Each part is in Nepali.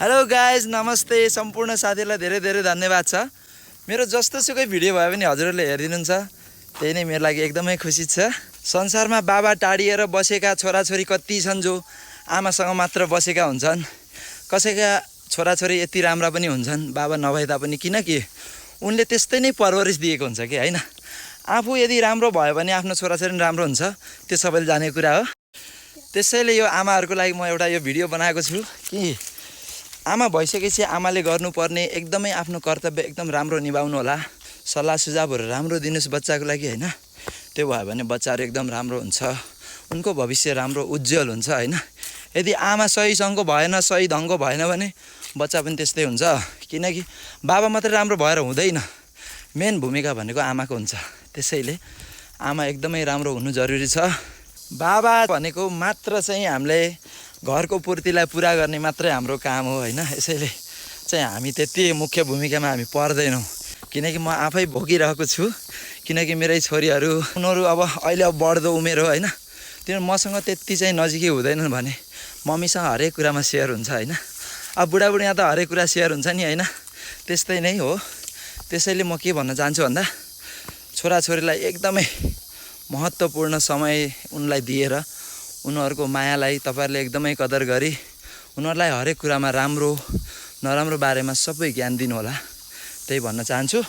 हेलो गाइज नमस्ते सम्पूर्ण साथीहरूलाई धेरै धेरै धन्यवाद छ। मेरो जस्तोसुकै भिडियो भयो भने हजुरहरूले हेरिदिनुहुन्छ, त्यही नै मेरो लागि एकदमै खुसी छ। संसारमा बाबा टाढिएर बसेका छोराछोरी कति छन् जो आमासँग मात्र बसेका हुन्छन्। कसैका छोराछोरी यति राम्रा पनि हुन्छन् बाबा नभए तापनि, किनकि उनले त्यस्तै नै परवरिश दिएको हुन्छ कि हैन। आफू यदि राम्रो भयो भने आफ्नो छोराछोरी पनि राम्रो हुन्छ, त्यो सबैले जानेको कुरा हो। त्यसैले यो आमाहरूको लागि म एउटा यो भिडियो बनाएको छु कि आमा भइसकेपछि आमाले गर्नुपर्ने एकदमै आफ्नो कर्तव्य एकदम राम्रो निभाउनु होला। सल्लाह सुझावहरू राम्रो दिनुहोस् बच्चाको लागि हैन। त्यो भयो भने बच्चाहरू एकदम राम्रो हुन्छ, उनको भविष्य राम्रो उज्जवल हुन्छ हैन। यदि आमा सहीसँग भएन, सही ढङ्गको भएन भने बच्चा पनि त्यस्तै हुन्छ। किनकि बाबा मात्रै राम्रो भएर हुँदैन, मेन भूमिका भनेको आमाको हुन्छ। त्यसैले आमा एकदमै राम्रो हुनु जरुरी छ। बाबा भनेको मात्र चाहिँ हामीले घरको पूर्तिलाई पुरा गर्ने मात्रै हाम्रो काम हो हैन। यसैले चाहिँ हामी त्यति मुख्य भूमिकामा हामी पर्दैनौँ, किनकि म आफै भोगिरहेको छु। किनकि मेरै छोरीहरू उनीहरू अब अहिले बढ्दो उमेर हो हैन, त्यो मसँग त्यति चाहिँ नजिकै हुँदैनन् भने मम्मीसँग हरेक कुरामा सेयर हुन्छ हैन। अब बुढाबुढीमा त हरेक कुरा सेयर हुन्छ नि हैन, त्यस्तै नै हो। त्यसैले म के भन्न चाहन्छु भन्दा छोराछोरीलाई एकदमै महत्त्वपूर्ण समय उनलाई दिएर उनीहरूको मायालाई तपाईँहरूले एकदमै कदर गरी उनीहरूलाई हरेक कुरामा राम्रो नराम्रो बारेमा सबै ज्ञान दिनु होला, त्यही भन्न चाहन्छु।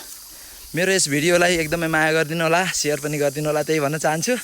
मेरो यस भिडियोलाई एकदमै माया गरिदिनु होला, सेयर पनि गरिदिनु होला, त्यही भन्न चाहन्छु।